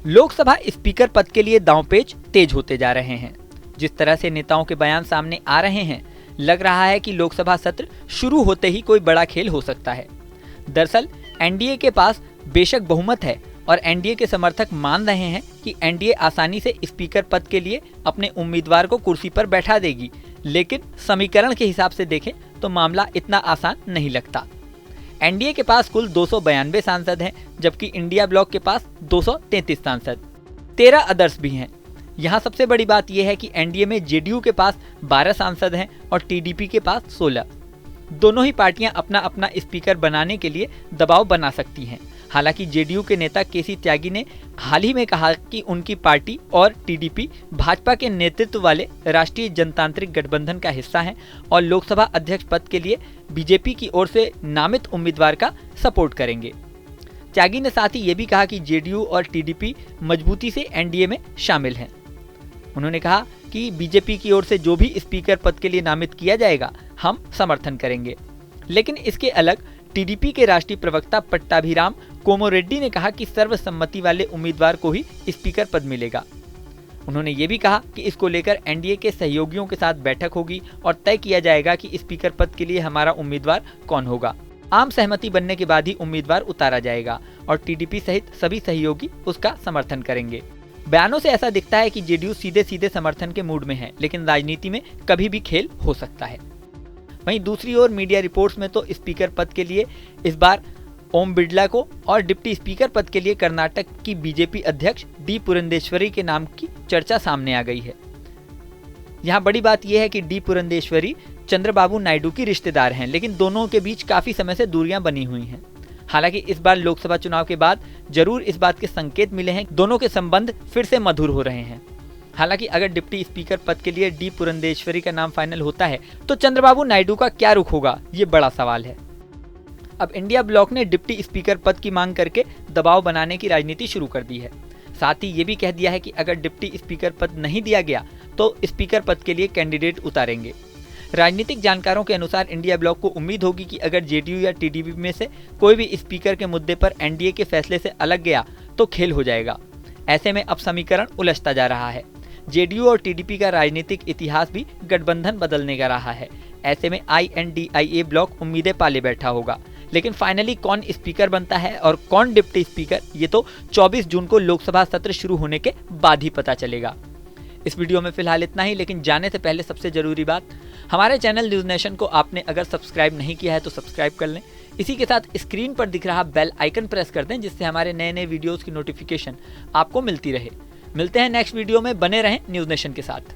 Lok Sabha speaker पद के लिए दांवपेच तेज होते जा रहे हैं। जिस तरह से नेताओं के बयान सामने आ रहे हैं, लग रहा है कि लोकसभा सत्र शुरू होते ही कोई बड़ा खेल हो सकता है। दरअसल एनडीए के पास बेशक बहुमत है और एनडीए के समर्थक मान रहे हैं कि एनडीए आसानी से स्पीकर पद के लिए अपने उम्मीदवार को कुर्सी पर बैठा देगी, लेकिन समीकरण के हिसाब से देखें तो मामला इतना आसान नहीं लगता। एनडीए के पास कुल 292 सांसद हैं, जबकि इंडिया ब्लॉक के पास 233 सांसद, 13 अदर्स भी हैं। यहाँ सबसे बड़ी बात यह है कि एनडीए में जेडीयू के पास 12 सांसद हैं और टीडीपी के पास 16। दोनों ही पार्टियां अपना अपना स्पीकर बनाने के लिए दबाव बना सकती हैं। हालांकि जेडीयू के नेता केसी त्यागी ने हाल ही में कहा कि उनकी पार्टी और टीडीपी भाजपा के नेतृत्व वाले राष्ट्रीय जनतांत्रिक गठबंधन का हिस्सा हैं और लोकसभा अध्यक्ष पद के लिए बीजेपी की ओर से नामित उम्मीदवार का सपोर्ट करेंगे। त्यागी ने साथ ही ये भी कहा कि जेडीयू और टीडीपी मजबूती से एनडीए में शामिल हैं। उन्होंने कहा कि बीजेपी की ओर से जो भी स्पीकर पद के लिए नामित किया जाएगा, हम समर्थन करेंगे। लेकिन इसके अलग टीडीपी के राष्ट्रीय प्रवक्ता पट्टाभिराम कोमोरेड्डी ने कहा कि सर्वसम्मति वाले उम्मीदवार को ही स्पीकर पद मिलेगा। उन्होंने ये भी कहा कि इसको लेकर एनडीए के सहयोगियों के साथ बैठक होगी और तय किया जाएगा कि स्पीकर पद के लिए हमारा उम्मीदवार कौन होगा। आम सहमति बनने के बाद ही उम्मीदवार उतारा जाएगा और टीडीपी सहित सभी सहयोगी उसका समर्थन करेंगे। बयानों से ऐसा दिखता है कि जेडीयू सीधे सीधे समर्थन के मूड में है, लेकिन राजनीति में कभी भी खेल हो सकता है। वहीं दूसरी ओर मीडिया रिपोर्ट्स में तो स्पीकर पद के लिए इस बार ओम बिड़ला को और डिप्टी स्पीकर पद के लिए कर्नाटक की बीजेपी अध्यक्ष डी पुरंदेश्वरी के नाम की चर्चा सामने आ गई है। यहाँ बड़ी बात यह है कि डी पुरंदेश्वरी चंद्रबाबू नायडू की रिश्तेदार हैं, लेकिन दोनों के बीच काफी समय से दूरियां बनी हुई हैं। हालांकि इस बार लोकसभा चुनाव के बाद जरूर इस बात के संकेत मिले हैं, दोनों के संबंध फिर से मधुर हो रहे हैं। हालांकि अगर डिप्टी स्पीकर पद के लिए डी पुरंदेश्वरी का नाम फाइनल होता है तो चंद्रबाबू नायडू का क्या रुख होगा, ये बड़ा सवाल है। अब इंडिया ब्लॉक ने डिप्टी स्पीकर पद की मांग करके दबाव बनाने की राजनीति शुरू कर दी है। साथ ही ये भी कह दिया है कि अगर डिप्टी स्पीकर पद नहीं दिया गया तो स्पीकर पद के लिए कैंडिडेट उतारेंगे। राजनीतिक जानकारों के अनुसार इंडिया ब्लॉक को उम्मीद होगी कि अगर जेडीयू या टीडीपी में से कोई भी स्पीकर के मुद्दे पर एनडीए के फैसले से अलग गया तो खेल हो जाएगा। ऐसे में अब समीकरण उलझता जा रहा है। जेडीयू और टीडीपी का राजनीतिक इतिहास भी गठबंधन बदलने का रहा है। ऐसे में INDIA ब्लॉक उम्मीदें पाले बैठा होगा, लेकिन फाइनली कौन स्पीकर बनता है और कौन डिप्टी स्पीकर, ये तो 24 जून को लोकसभा सत्र शुरू होने के बाद ही पता चलेगा। इस वीडियो में फिलहाल इतना ही, लेकिन जाने से पहले सबसे जरूरी बात, हमारे चैनल न्यूज नेशन को आपने अगर सब्सक्राइब नहीं किया है तो सब्सक्राइब कर लें। इसी के साथ स्क्रीन पर दिख रहा बेल आइकन प्रेस कर दें, जिससे हमारे नए नए वीडियोस की नोटिफिकेशन आपको मिलती रहे। मिलते हैं नेक्स्ट वीडियो में, बने रहें न्यूज नेशन के साथ।